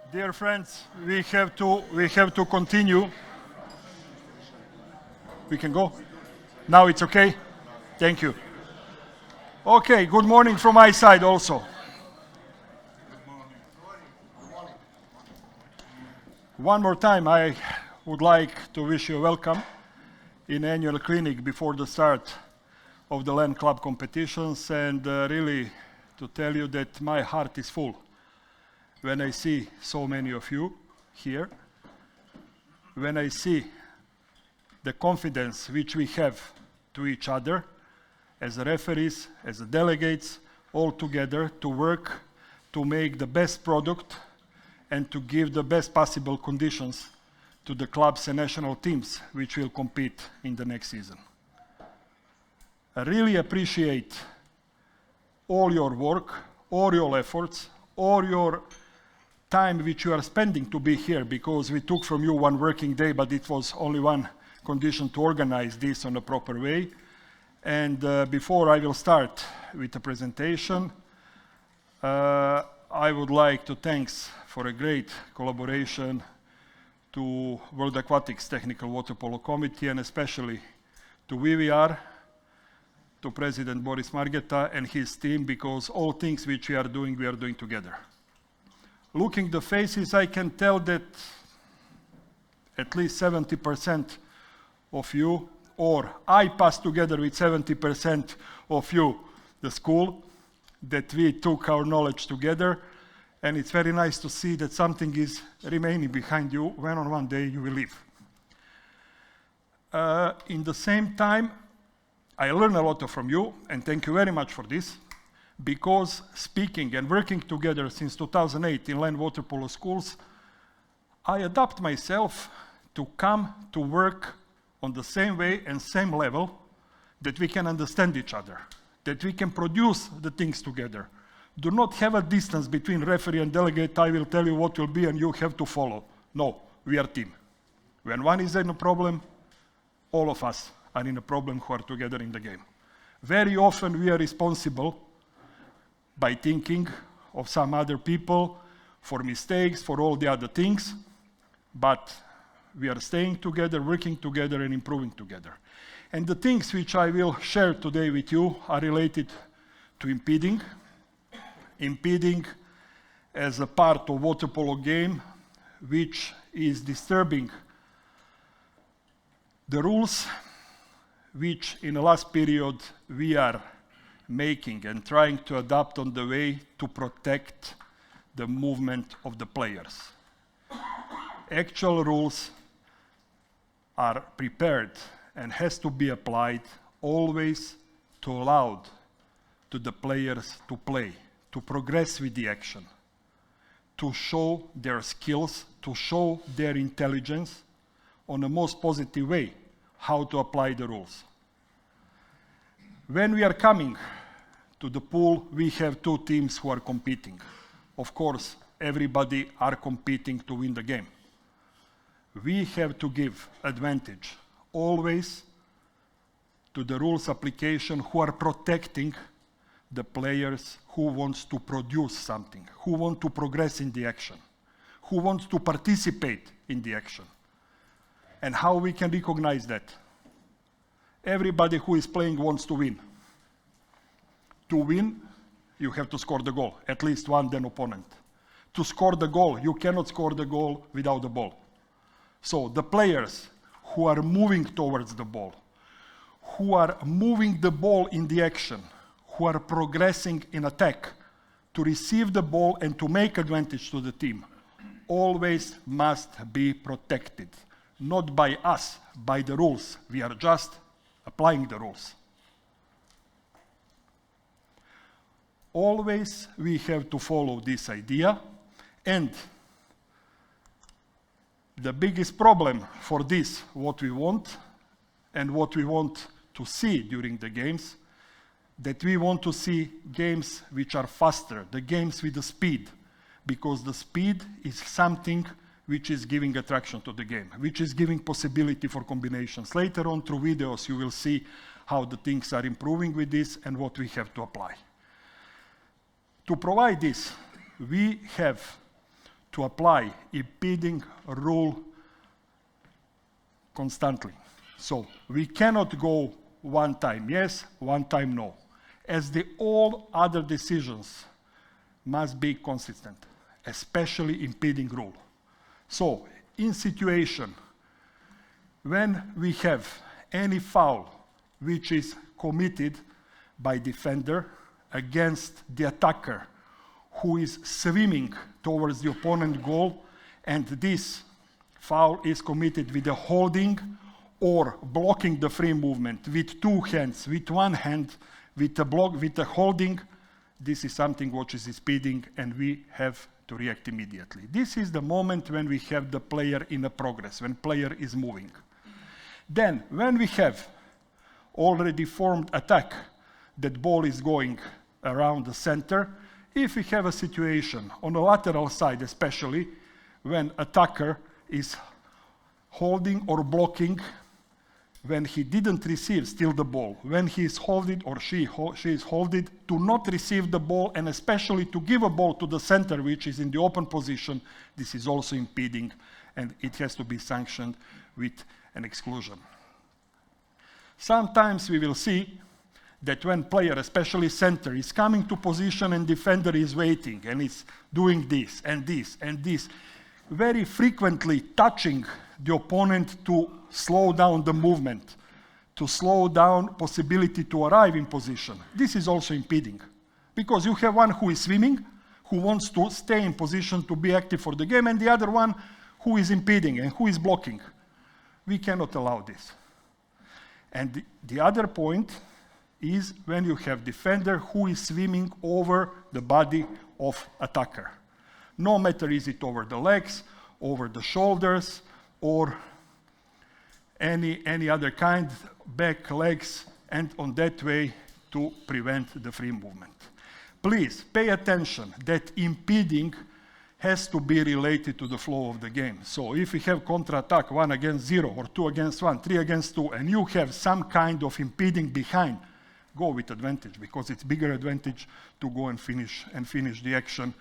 Dear friends, we have to continue. We can go? Now it's okay? Thank you. Okay, good morning from my side also. One more time, I would like to wish you welcome in annual clinic before the start of the LEN club competitions, and really to tell you that my heart is full when I see so many of you here, when I see the confidence which we have to each other as referees, as delegates, all together to work to make the best product and to give the best possible conditions to the clubs and national teams which will compete in the next season. I really appreciate all your work, all your efforts, all your time which you are spending to be here, because we took from you one working day, but it was only one condition to organize this on a proper way. And before I will start with the presentation, I would like to thanks for a great collaboration to World Aquatics Technical Water Polo Committee, and especially to VVR, to President Boris Margeta and his team, because all things which we are doing together. Looking the faces, I can tell that at least 70% of you, or I passed together with 70% of you, the school, that we took our knowledge together, and it's very nice to see that something is remaining behind you when on one day you will leave. In the same time, I learned a lot from you, and thank you very much for this, because speaking and working together since 2008 in LEN water polo schools, I adapt myself to come to work on the same way and same level, that we can understand each other, that we can produce the things together. Do not have a distance between referee and delegate. I will tell you what will be and you have to follow. No, we are team. When one is in a problem, all of us are in a problem who are together in the game. Very often we are responsible by thinking of some other people for mistakes, for all the other things, but we are staying together, working together and improving together. And the things which I will share today with you are related to impeding. Impeding as a part of water polo game, which is disturbing the rules which in the last period we are making and trying to adapt on the way to protect the movement of the players. Actual rules are prepared and has to be applied always to allow to the players to play, to progress with the action, to show their skills, to show their intelligence on the most positive way, how to apply the rules. When we are coming to the pool, we have two teams who are competing. Of course, everybody are competing to win the game. We have to give advantage always to the rules application who are protecting the players who wants to produce something, who want to progress in the action, who wants to participate in the action. And how we can recognize that? Everybody who is playing wants to win. To win, you have to score the goal, at least one then opponent. To score the goal, you cannot score the goal without the ball. So the players who are moving towards the ball, who are moving the ball in the action, who are progressing in attack to receive the ball and to make advantage to the team, always must be protected. Not by us, by the rules. We are just applying the rules. Always we have to follow this idea, and the biggest problem for this, what we want and what we want to see during the games, that we want to see games which are faster, the games with the speed, because the speed is something which is giving attraction to the game, which is giving possibility for combinations. Later on through videos you will see how the things are improving with this and what we have to apply. To provide this, we have to apply impeding rule constantly. So we cannot go one time yes, one time no, as all other decisions must be consistent, especially impeding rule. So in situation when we have any foul which is committed by defender against the attacker who is swimming towards the opponent goal, and this foul is committed with a holding or blocking the free movement with two hands, with one hand, with a block, with a holding, this is something which is impeding, and we have to react immediately. This is the moment when we have the player in a progress, when player is moving. Then, when we have already formed attack, that ball is going around the center, if we have a situation on the lateral side, especially when attacker is holding or blocking, when he didn't receive still the ball, when he is holding or she is holding to not receive the ball, and especially to give a ball to the center which is in the open position, this is also impeding, and it has to be sanctioned with an exclusion. Sometimes we will see that when player, especially center, is coming to position and defender is waiting and is doing this and this and this, very frequently touching the opponent to slow down the movement, to slow down possibility to arrive in position. This is also impeding, because you have one who is swimming, who wants to stay in position to be active for the game, and the other one who is impeding and who is blocking. We cannot allow this. And the other point is when you have defender who is swimming over the body of attacker. No matter is it over the legs, over the shoulders, or any other kind, back, legs, and on that way to prevent the free movement. Please pay attention that impeding has to be related to the flow of the game. So if we have counter-attack 1 against 0 or 2 against 1, 3 against 2, and you have some kind of impeding behind, go with advantage, because it's bigger advantage to go and finish the action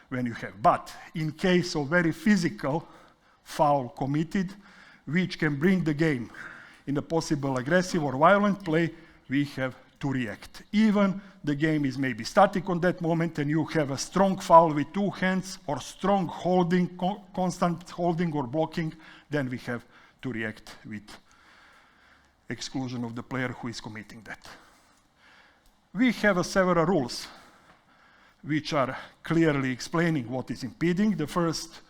when you have. But in case of very physical foul committed, which can bring the game in a possible aggressive or violent play, we have to react. Even the game is maybe static on that moment and you have a strong foul with two hands or strong holding, constant holding or blocking, then we have to react with exclusion of the player who is committing that. We have several rules which are clearly explaining what is impeding. The first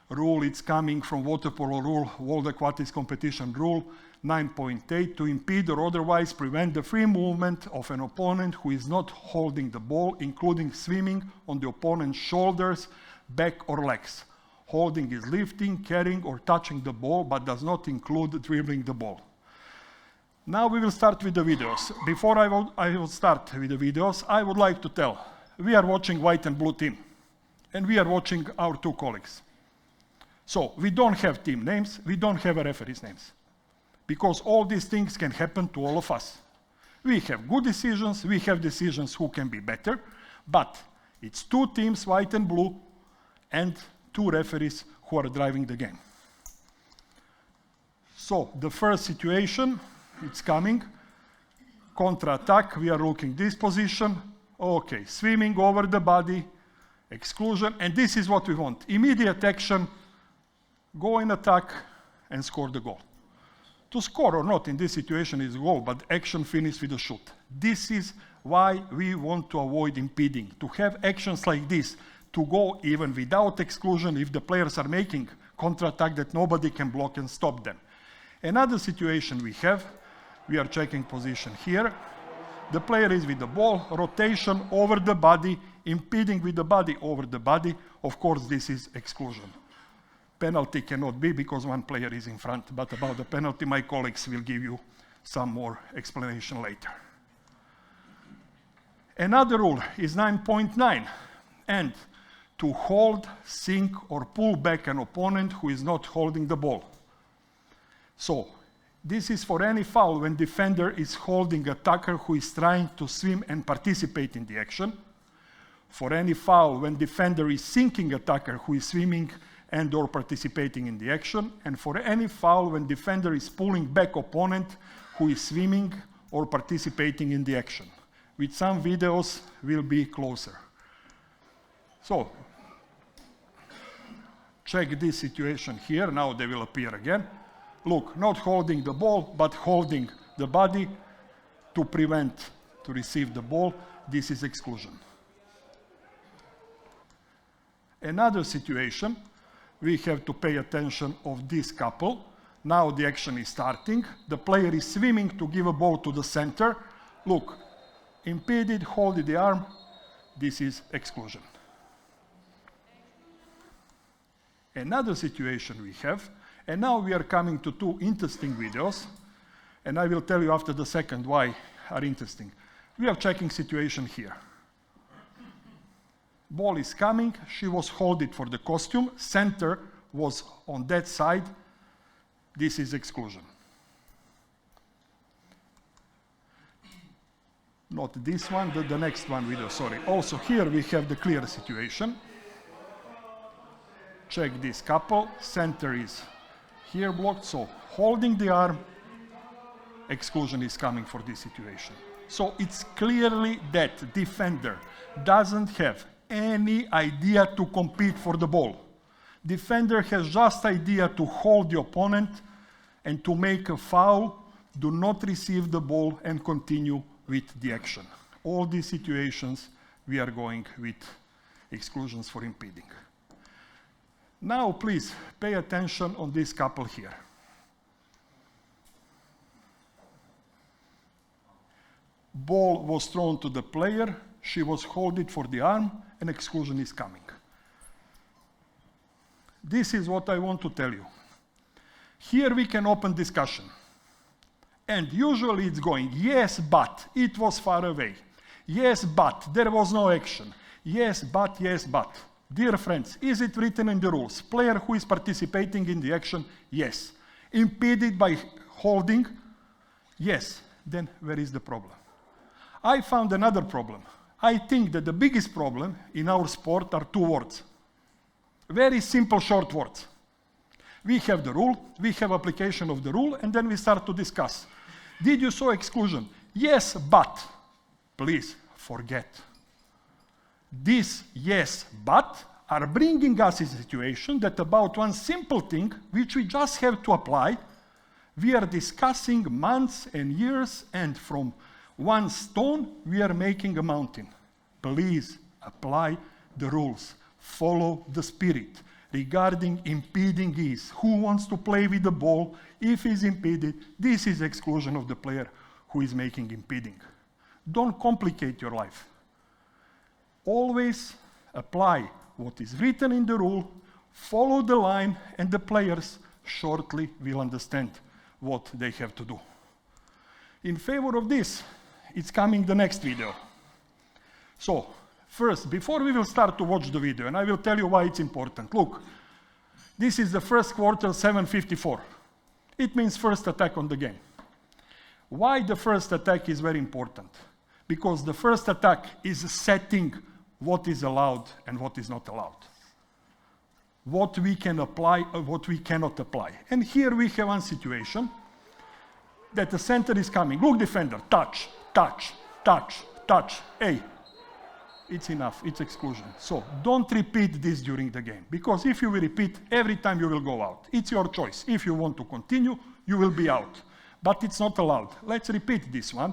rule is coming from Water Polo rule, World Aquatics Competition rule 9.8, to impede or otherwise prevent the free movement of an opponent who is not holding the ball, including swimming on the opponent's shoulders, back, or legs. Holding is lifting, carrying, or touching the ball, but does not include dribbling the ball. Now we will start with the videos. Before I will start with the videos, I would like to tell, we are watching white and blue team, and we are watching our two colleagues. So we don't have team names, we don't have a referee's names, because all these things can happen to all of us. We have good decisions, we have decisions who can be better, but it's two teams, white and blue, and two referees who are driving the game. So the first situation, it's coming, counter-attack, we are looking this position, okay, swimming over the body, exclusion, and this is what we want. Immediate action, go in attack and score the goal. To score or not in this situation is goal, but action finish with a shoot. This is why we want to avoid impeding, to have actions like this, to go even without exclusion if the players are making counter-attack that nobody can block and stop them. Another situation we are checking position here. The player is with the ball, rotation over the body, impeding with the body over the body. Of course, this is exclusion. Penalty cannot be because one player is in front, but about the penalty, my colleagues will give you some more explanation later. Another rule is 9.9, and to hold, sink, or pull back an opponent who is not holding the ball. So, this is for any foul when defender is holding attacker who is trying to swim and participate in the action. For any foul when defender is sinking attacker who is swimming and or participating in the action, and for any foul when defender is pulling back opponent who is swimming or participating in the action. With some videos will be closer. So, check this situation here, now they will appear again. Look, not holding the ball, but holding the body to prevent to receive the ball. This is exclusion. Another situation, we have to pay attention of this couple. Now the action is starting. The player is swimming to give a ball to the center. Look, impeded, hold the arm. This is exclusion. Another situation we have, and now we are coming to two interesting videos, and I will tell you after the second why are interesting. We are checking situation here. Ball is coming, she was holding for the costume, center was on that side, this is exclusion. Not this one, the next one video, sorry. Also here we have the clear situation. Check this couple, center is here blocked, so holding the arm, exclusion is coming for this situation. So it's clearly that defender doesn't have any idea to compete for the ball. Defender has just idea to hold the opponent and to make a foul, do not receive the ball and continue with the action. All these situations we are going with exclusions for impeding. Now please pay attention on this couple here. Ball was thrown to the player, she was holding for the arm, and exclusion is coming. This is what I want to tell you. Here we can open discussion. And usually it's going, yes, but it was far away. Yes, but there was no action. Yes, but, yes, but. Dear friends, is it written in the rules? Player who is participating in the action? Yes. Impeded by holding? Yes. Then where is the problem? I found another problem. I think that the biggest problem in our sport are two words. Very simple, short words. We have the rule, we have application of the rule, and then we start to discuss. Did you saw exclusion? Yes, but. Please, forget. This yes, but are bringing us in a situation that about one simple thing, which we just have to apply, we are discussing months and years, and from one stone, we are making a mountain. Please apply the rules. Follow the spirit. Regarding impeding is, who wants to play with the ball? If he's impeded, this is exclusion of the player who is making impeding. Don't complicate your life. Always apply what is written in the rule, follow the line, and the players shortly will understand what they have to do. In favor of this, it's coming the next video. So, first, before we will start to watch the video, and I will tell you why it's important. Look, this is the first quarter, 7:54. It means first attack on the game. Why the first attack is very important? Because the first attack is setting what is allowed and what is not allowed. What we can apply or what we cannot apply. And here we have one situation that the center is coming. Look, defender, touch, touch, touch, touch. Hey, it's enough, it's exclusion. So don't repeat this during the game, because if you will repeat, every time you will go out. It's your choice. If you want to continue, you will be out. But it's not allowed. Let's repeat this one,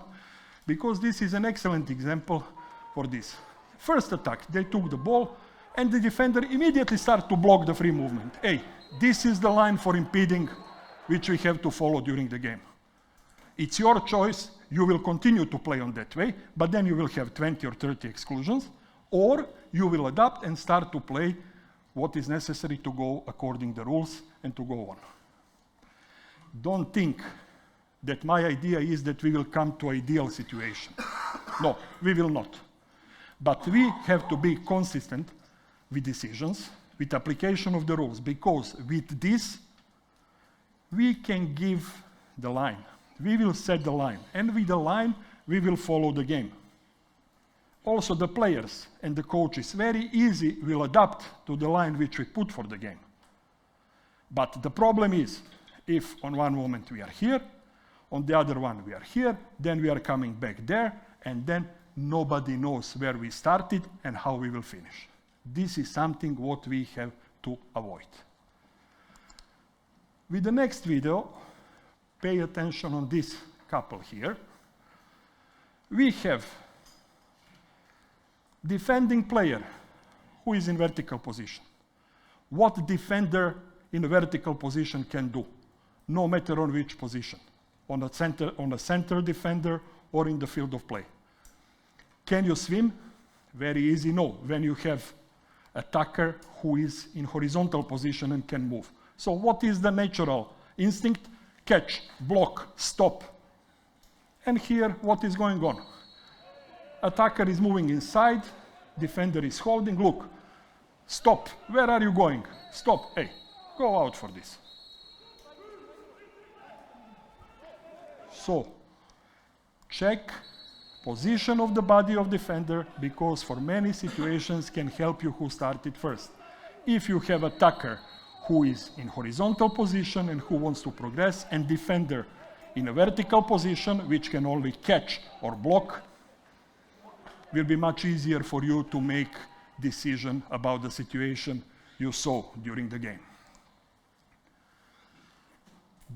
because this is an excellent example for this. First attack, they took the ball, and the defender immediately started to block the free movement. Hey, this is the line for impeding, which we have to follow during the game. It's your choice. You will continue to play on that way, but then you will have 20 or 30 exclusions, or you will adapt and start to play what is necessary to go according to the rules and to go on. Don't think that my idea is that we will come to ideal situation. No, we will not. But we have to be consistent with decisions, with application of the rules, because with this, we can give the line. We will set the line, and with the line, we will follow the game. Also the players and the coaches very easy will adapt to the line which we put for the game. But the problem is, if on one moment we are here, on the other one we are here, then we are coming back there, and then nobody knows where we started and how we will finish. This is something what we have to avoid. With the next video, pay attention on this couple here. We have defending player who is in vertical position. What defender in a vertical position can do, no matter on which position, on a center defender or in the field of play. Can you swim? Very easy, no, when you have attacker who is in horizontal position and can move. So what is the natural instinct? Catch, block, stop. And here, what is going on? Attacker is moving inside, defender is holding, look, stop, where are you going? Stop, hey, go out for this. So, check position of the body of defender, because for many situations can help you who started first. If you have attacker who is in horizontal position and who wants to progress, and defender in a vertical position which can only catch or block, will be much easier for you to make decision about the situation you saw during the game.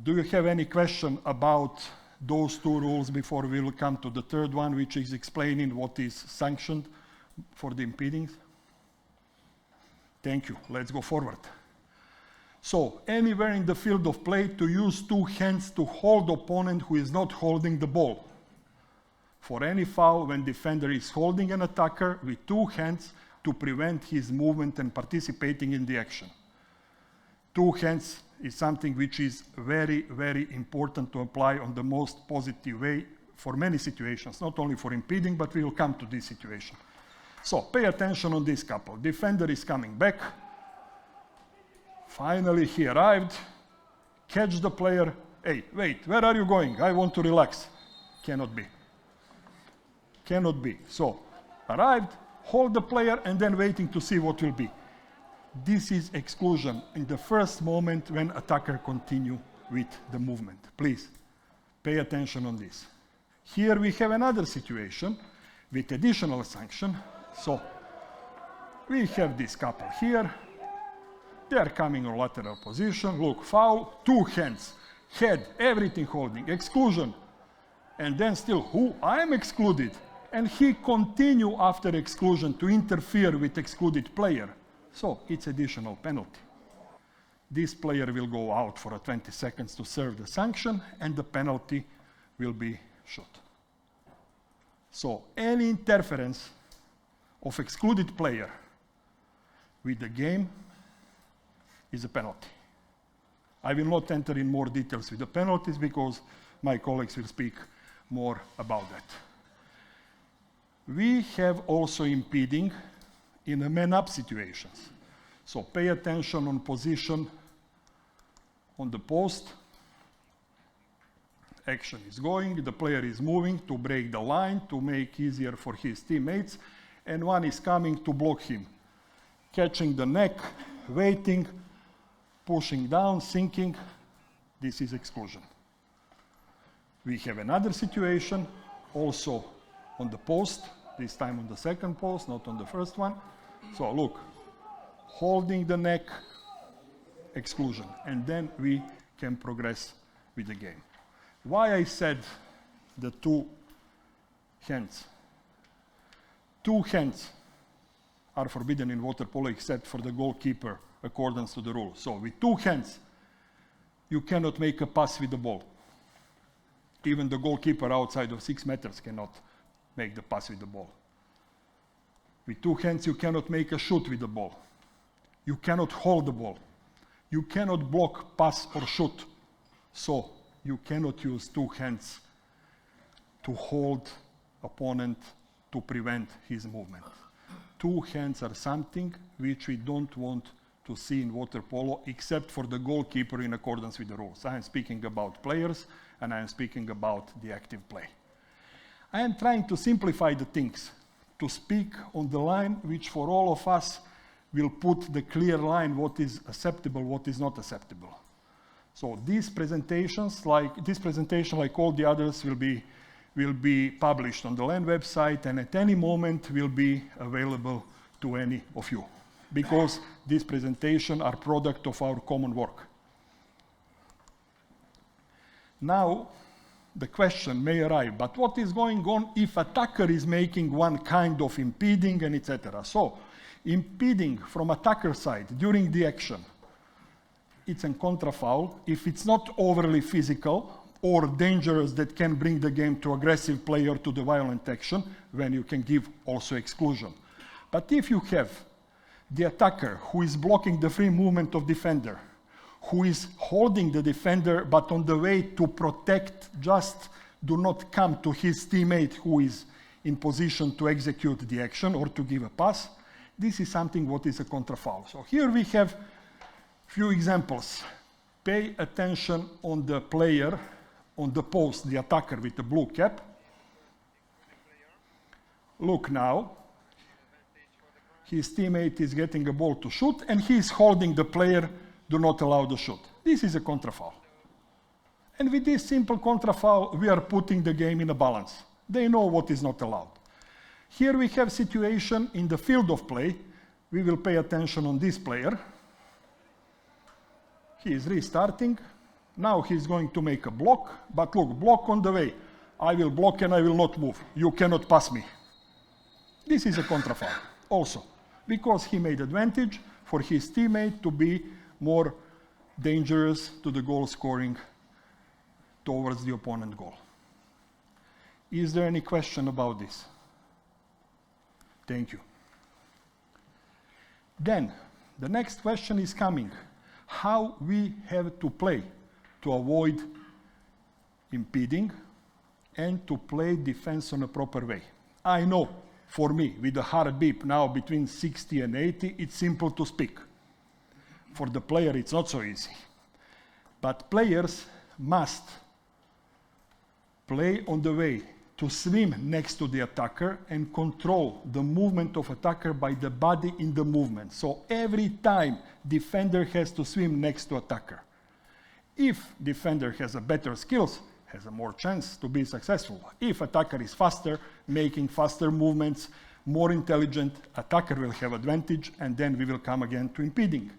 Do you have any question about those two rules before we will come to the third one, which is explaining what is sanctioned for the impeding? Thank you. Let's go forward. So, anywhere in the field of play, to use two hands to hold opponent who is not holding the ball. For any foul, when defender is holding an attacker with two hands to prevent his movement and participating in the action. Two hands is something which is very, very important to apply on the most positive way for many situations, not only for impeding, but we will come to this situation. So, pay attention on this couple. Defender is coming back. Finally, he arrived. Catch the player. Hey, wait, where are you going? I want to relax. Cannot be. Cannot be. So, arrived, hold the player, and then waiting to see what will be. This is exclusion in the first moment when attacker continue with the movement. Please, pay attention on this. Here we have another situation with additional sanction. So, we have this couple here. They are coming on lateral position. Look, foul, two hands, head, everything holding, exclusion. And then still, who? I am excluded. And he continue after exclusion to interfere with excluded player. So, it's additional penalty. This player will go out for 20 seconds to serve the sanction, and the penalty will be shot. So, any interference of excluded player with the game is a penalty. I will not enter in more details with the penalties because my colleagues will speak more about that. We have also impeding in the man-up situations. So pay attention on position on the post. Action is going, the player is moving to break the line, to make easier for his teammates, and one is coming to block him. Catching the neck, waiting, pushing down, sinking. This is exclusion. We have another situation, also on the post, this time on the second post, not on the first one. So look, holding the neck, exclusion, and then we can progress with the game. Why I said the two hands? Two hands are forbidden in water polo except for the goalkeeper, according to the rule. So with two hands, you cannot make a pass with the ball. Even the goalkeeper outside of 6 meters cannot make the pass with the ball. With two hands, you cannot make a shoot with the ball. You cannot hold the ball. You cannot block, pass, or shoot. So you cannot use two hands to hold opponent to prevent his movement. Two hands are something which we don't want to see in water polo except for the goalkeeper in accordance with the rules. I am speaking about players and I am speaking about the active play. I am trying to simplify the things to speak on the line, which for all of us will put the clear line what is acceptable, what is not acceptable. So these presentations, like all the others, will be published on the LEN website, and at any moment will be available to any of you, because these presentations are product of our common work. Now, the question may arrive, but what is going on if attacker is making one kind of impeding and etc.? So, impeding from attacker side during the action, it's a contra foul if it's not overly physical or dangerous that can bring the game to aggressive player to the violent action, when you can give also exclusion. But if you have the attacker who is blocking the free movement of defender, who is holding the defender but on the way to protect, just do not come to his teammate who is in position to execute the action or to give a pass, this is something what is a contra foul. So here we have few examples. Pay attention on the player, on the post, the attacker with the blue cap. Look now. His teammate is getting a ball to shoot, and he is holding the player, do not allow the shoot. This is a contra foul. And with this simple contra foul, we are putting the game in a balance. They know what is not allowed. Here we have situation in the field of play. We will pay attention on this player. He is restarting. Now he's going to make a block, but look, block on the way. I will block and I will not move. You cannot pass me. This is a contra foul also, because he made advantage for his teammate to be more dangerous to the goal scoring towards the opponent goal. Is there any question about this? Thank you. Then, the next question is coming. How we have to play to avoid impeding and to play defense on a proper way. I know, for me, with the heart beat now between 60 and 80, it's simple to speak. For the player, it's not so easy. But players must play on the way to swim next to the attacker and control the movement of attacker by the body in the movement. So every time defender has to swim next to attacker. If defender has a better skills, has a more chance to be successful. If attacker is faster, making faster movements, more intelligent, attacker will have advantage, and then we will come again to impeding.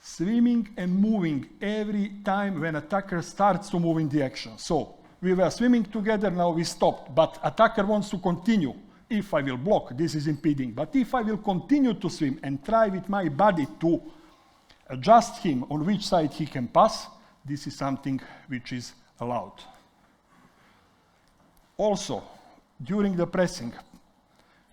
Swimming and moving every time when attacker starts to move in the action. So we were swimming together, now we stopped, but attacker wants to continue. If I will block, this is impeding. But if I will continue to swim and try with my body to adjust him on which side he can pass, this is something which is allowed. Also, during the pressing,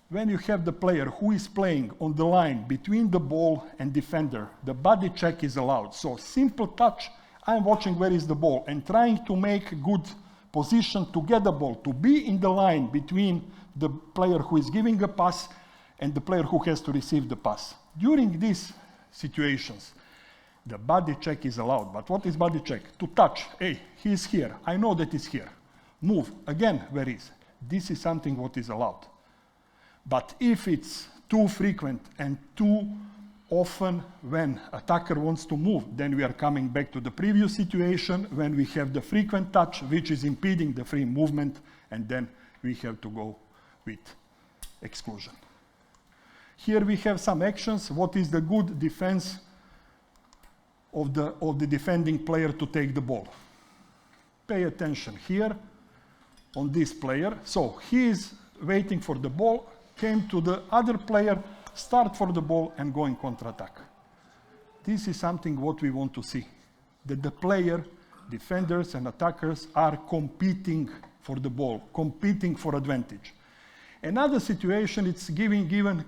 when you have the player who is playing on the line between the ball and defender, the body check is allowed. So simple touch, I'm watching where is the ball and trying to make good position to get the ball, to be in the line between the player who is giving a pass and the player who has to receive the pass. During these situations, the body check is allowed. But what is body check? To touch. Hey, he is here. I know that he's here. Move. Again, where is? This is something what is allowed. But if it's too frequent and too often when attacker wants to move, then we are coming back to the previous situation when we have the frequent touch, which is impeding the free movement, and then we have to go with exclusion. Here we have some actions. What is the good defense of the defending player to take the ball? Pay attention here on this player. So he is waiting for the ball, came to the other player, start for the ball and going counter-attack. This is something what we want to see, that the player, defenders and attackers are competing for the ball, competing for advantage. Another situation, it's given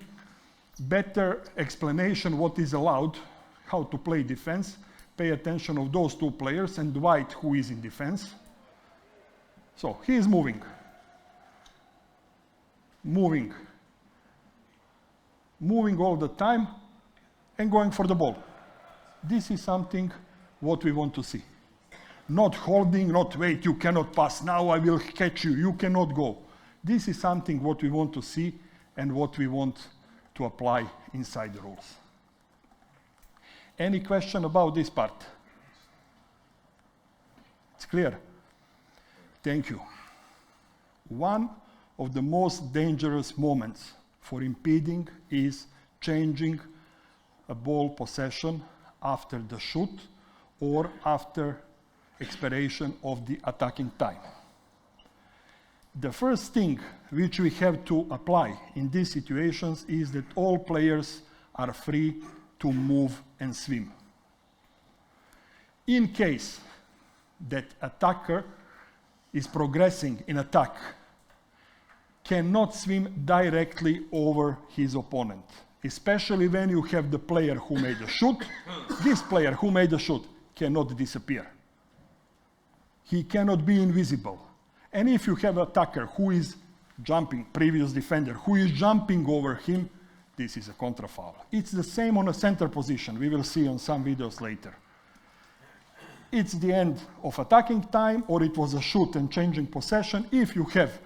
better explanation what is allowed, how to play defense. Pay attention of those two players and Dwight who is in defense. So he is moving, moving all the time and going for the ball. This is something what we want to see. Not holding, not wait, you cannot pass, now I will catch you, you cannot go. This is something what we want to see and what we want to apply inside the rules. Any question about this part? It's clear? Thank you. One of the most dangerous moments for impeding is changing a ball possession after the shoot or after expiration of the attacking time. The first thing which we have to apply in these situations is that all players are free to move and swim. In case that attacker is progressing in attack, cannot swim directly over his opponent, especially when you have the player who made the shoot. This player who made the shoot cannot disappear. He cannot be invisible. And if you have an attacker who is jumping, previous defender, who is jumping over him, this is a contra foul. It's the same on a center position. We will see on some videos later. It's the end of attacking time, or it was a shoot and changing possession. If you have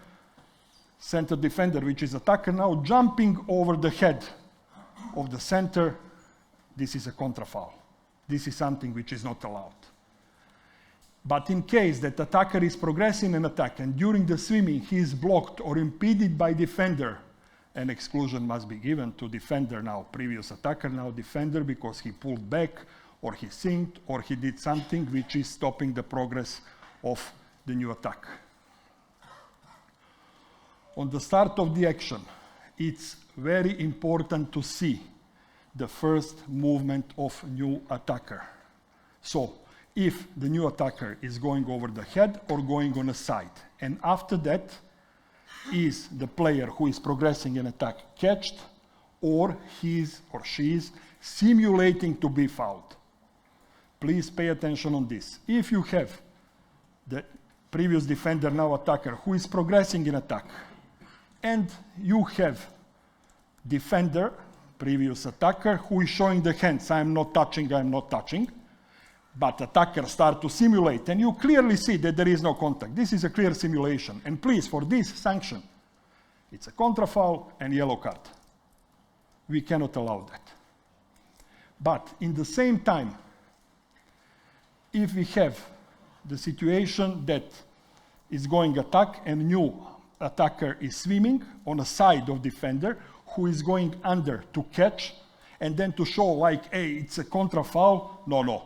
center defender, which is attacker now, jumping over the head of the center, this is a contra foul. This is something which is not allowed. But in case that attacker is progressing in attack and during the swimming he is blocked or impeded by defender, an exclusion must be given to defender now, previous attacker now defender, because he pulled back or he sinked or he did something which is stopping the progress of the new attack. On the start of the action, it's very important to see the first movement of new attacker. So, if the new attacker is going over the head or going on a side. And after that, is the player who is progressing in attack catched, or he or she is simulating to be fouled. Please pay attention on this. If you have the previous defender, now attacker, who is progressing in attack, and you have defender, previous attacker, who is showing the hands, I'm not touching, but attacker start to simulate, and you clearly see that there is no contact. This is a clear simulation. And please, for this sanction, it's a contra foul and yellow card. We cannot allow that. But in the same time, if we have the situation that is going attack and new attacker is swimming on a side of defender who is going under to catch, and then to show like, hey, it's a contra foul, no.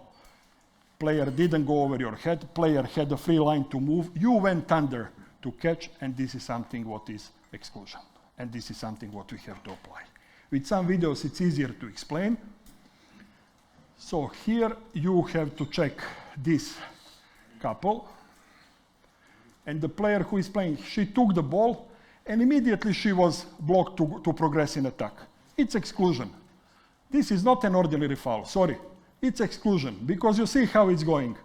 Player didn't go over your head, player had a free line to move, you went under to catch, and this is something what is exclusion. And this is something what we have to apply. With some videos it's easier to explain. So here you have to check this couple, and the player who is playing, she took the ball, and immediately she was blocked to progress in attack. It's exclusion. This is not an ordinary foul, sorry. It's exclusion, because you see how it's going.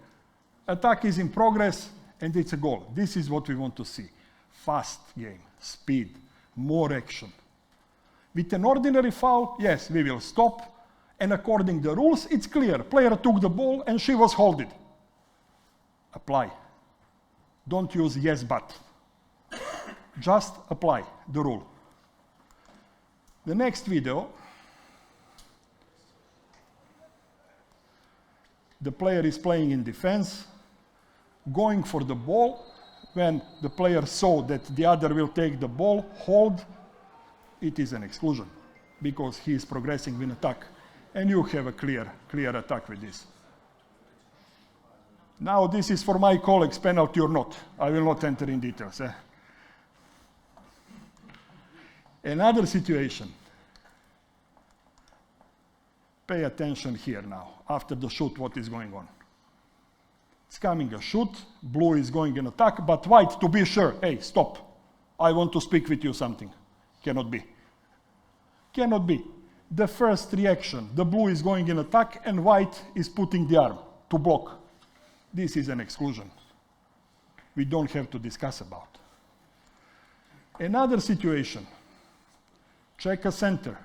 Attack is in progress, and it's a goal. This is what we want to see. Fast game, speed, more action. With an ordinary foul, yes, we will stop, and according to the rules, it's clear. Player took the ball, and she was holding. Apply. Don't use yes, but. Just apply the rule. The next video, the player is playing in defense, going for the ball. When the player saw that the other will take the ball, hold, it is an exclusion, because he is progressing in attack. And you have a clear attack with this. Now this is for my colleagues, penalty or not. I will not enter in details. Another situation. Pay attention here now, after the shoot, what is going on. It's coming a shoot, blue is going in attack, but white, to be sure, hey, stop. I want to speak with you something. Cannot be. Cannot be. The first reaction, the blue is going in attack and white is putting the arm to block. This is an exclusion. We don't have to discuss about. Another situation. Check a center.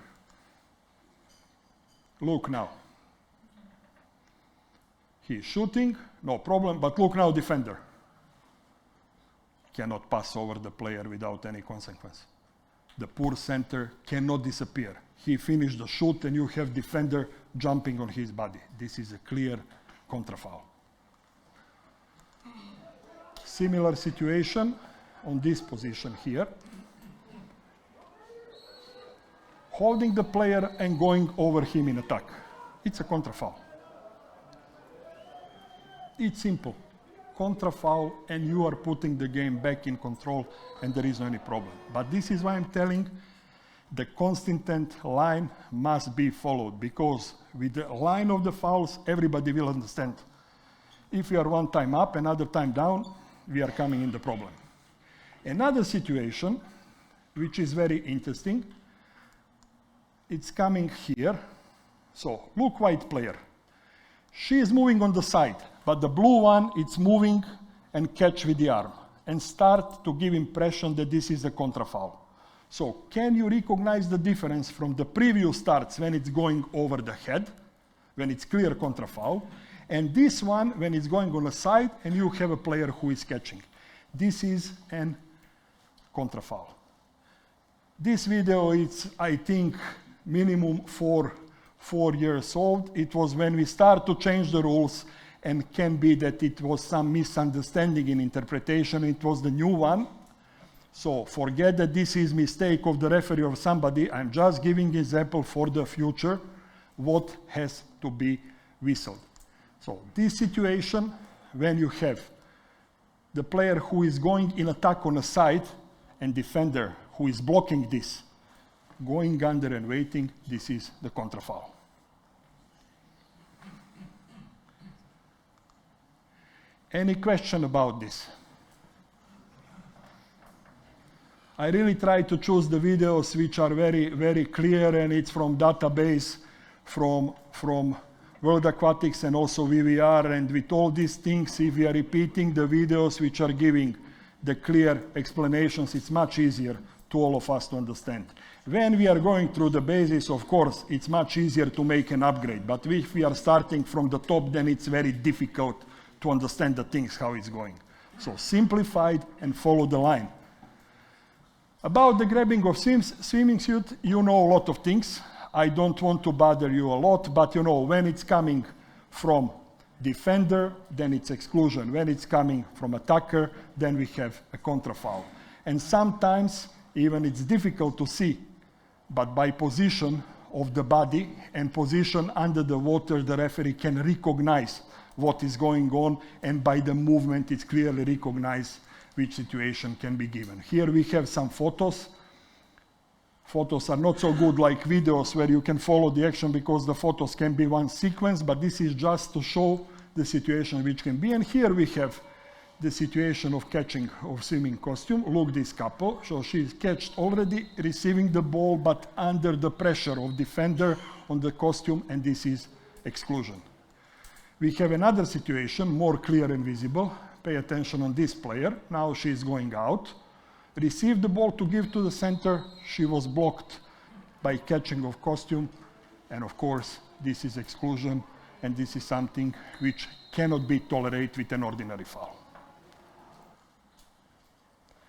Look now. He is shooting, no problem, but look now defender. cannot pass over the player without any consequence. The poor center cannot disappear. He finished the shoot and you have defender jumping on his body. This is a clear contrafoul. Similar situation on this position here. Holding the player and going over him in attack. It's a contrafoul. It's simple. Contrafoul, and you are putting the game back in control and there is no any problem. But this is why I'm telling the consistent line must be followed, because with the line of the fouls, everybody will understand. If we are one time up, another time down, we are coming in the problem. Another situation, which is very interesting, it's coming here. So look, white player. She is moving on the side, but the blue one, it's moving and catch with the arm and start to give impression that this is a contrafoul. So can you recognize the difference from the previous starts when it's going over the head, when it's clear contrafoul, and this one when it's going on the side and you have a player who is catching? This is an contrafoul. This video is, I think, minimum 4 years old. It was when we start to change the rules, and can be that it was some misunderstanding in interpretation. It was the new one. So forget that this is mistake of the referee or somebody. I'm just giving example for the future what has to be whistled. So this situation, when you have the player who is going in attack on a side and defender who is blocking this, going under and waiting, this is the contrafoul. Any question about this? I really try to choose the videos which are very, very clear, and it's from database, from World Aquatics and also VVR, and with all these things, if we are repeating the videos which are giving the clear explanations, it's much easier to all of us to understand. When we are going through the basis, of course, it's much easier to make an upgrade, but if we are starting from the top, then it's very difficult to understand the things, how it's going. So simplified and follow the line. About the grabbing of swimming suit, you know a lot of things. I don't want to bother you a lot, but you know, when it's coming from defender, then it's exclusion. When it's coming from attacker, then we have a contrafoul. And sometimes even it's difficult to see, but by position of the body and position under the water, the referee can recognize what is going on, and by the movement it's clearly recognized which situation can be given. Here we have some photos. Photos are not so good like videos where you can follow the action because the photos can be one sequence, but this is just to show the situation which can be. And here we have the situation of catching of swimming costume. Look, this couple, so she's catched already, receiving the ball, but under the pressure of defender on the costume, and this is exclusion. We have another situation, more clear and visible. Pay attention on this player. Now she's going out. Received the ball to give to the center. She was blocked by catching of costume. And of course, this is exclusion. And this is something which cannot be tolerated with an ordinary foul.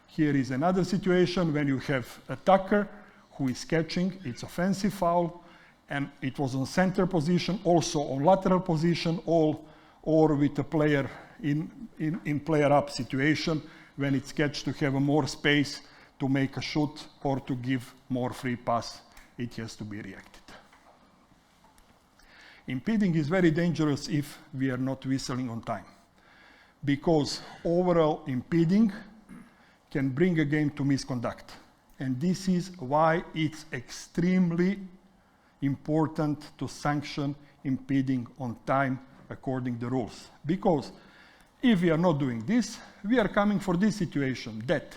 Here is another situation when you have attacker who is catching. It's offensive foul. And it was on center position, also on lateral position, or with a player in player up situation, when it's catch to have a more space to make a shoot or to give more free pass, it has to be reacted. Impeding is very dangerous if we are not whistling on time, because overall impeding can bring a game to misconduct. And this is why it's extremely important to sanction impeding on time according to the rules. Because if we are not doing this, we are coming for this situation that,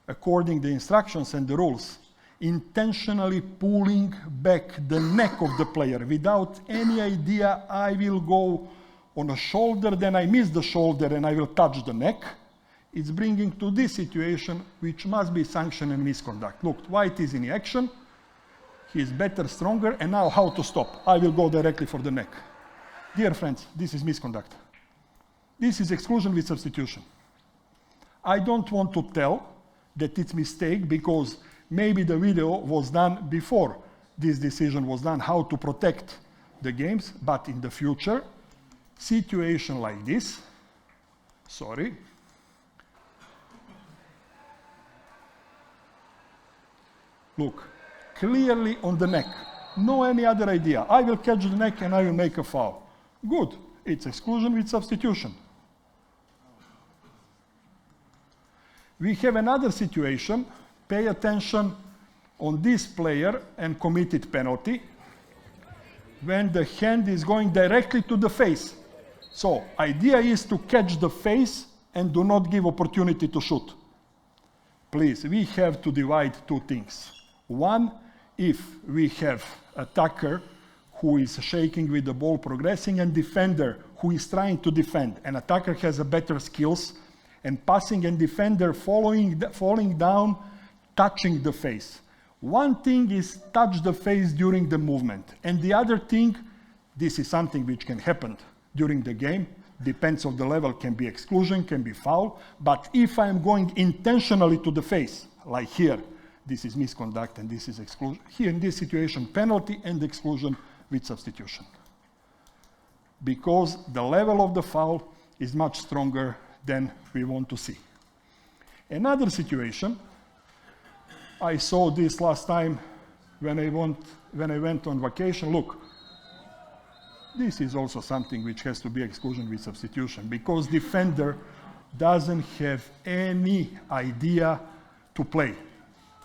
according to the instructions and the rules, intentionally pulling back the neck of the player without any idea I will go on a shoulder, then I miss the shoulder and I will touch the neck. It's bringing to this situation which must be sanctioned and misconduct. Look, white is in action. He is better, stronger, and now how to stop? I will go directly for the neck. Dear friends, this is misconduct. This is exclusion with substitution. I don't want to tell that it's mistake because maybe the video was done before this decision was done, how to protect the games, but in the future, situation like this, sorry, look, clearly on the neck, no any other idea. I will catch the neck and I will make a foul. Good, it's exclusion with substitution. We have another situation, pay attention on this player and committed penalty when the hand is going directly to the face. So, idea is to catch the face and do not give opportunity to shoot. Please, we have to divide two things. One, if we have attacker who is shaking with the ball progressing and defender who is trying to defend, and attacker has a better skills, and passing and defender falling down, touching the face. One thing is touch the face during the movement, and the other thing, this is something which can happen during the game, depends on the level, can be exclusion, can be foul, but if I'm going intentionally to the face, like here, this is misconduct and this is exclusion. Here in this situation, penalty and exclusion with substitution. Because the level of the foul is much stronger than we want to see. Another situation, I saw this last time when I went on vacation. Look, this is also something which has to be exclusion with substitution because defender doesn't have any idea to play.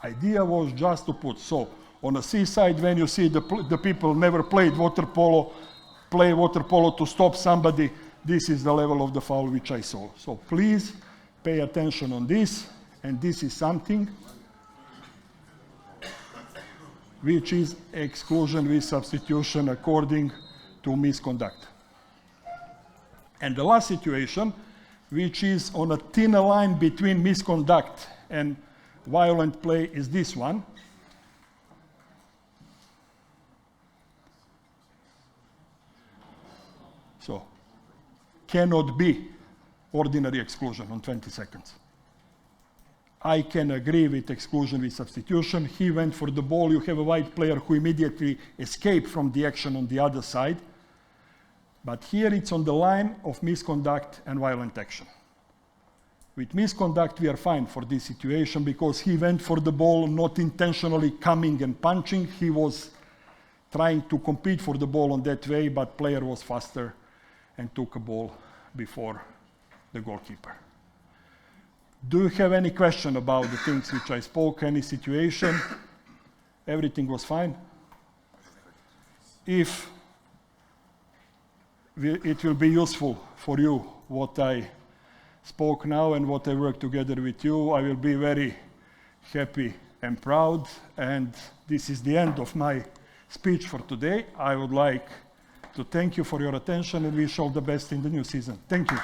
Idea was just to put. So on the seaside, when you see the people never played water polo, play water polo to stop somebody, this is the level of the foul which I saw. So please pay attention on this, and this is something which is exclusion with substitution according to misconduct. And the last situation, which is on a thinner line between misconduct and violent play, is this one. So, cannot be ordinary exclusion on 20 seconds. I can agree with exclusion with substitution. He went for the ball. You have a white player who immediately escaped from the action on the other side. But here it's on the line of misconduct and violent action. With misconduct, we are fine for this situation because he went for the ball, not intentionally coming and punching. He was trying to compete for the ball on that way, but player was faster and took a ball before the goalkeeper. Do you have any question about the things which I spoke, any situation? Everything was fine? If it will be useful for you what I spoke now and what I work together with you, I will be very happy and proud. And this is the end of my speech for today. I would like to thank you for your attention and wish all the best in the new season. Thank you.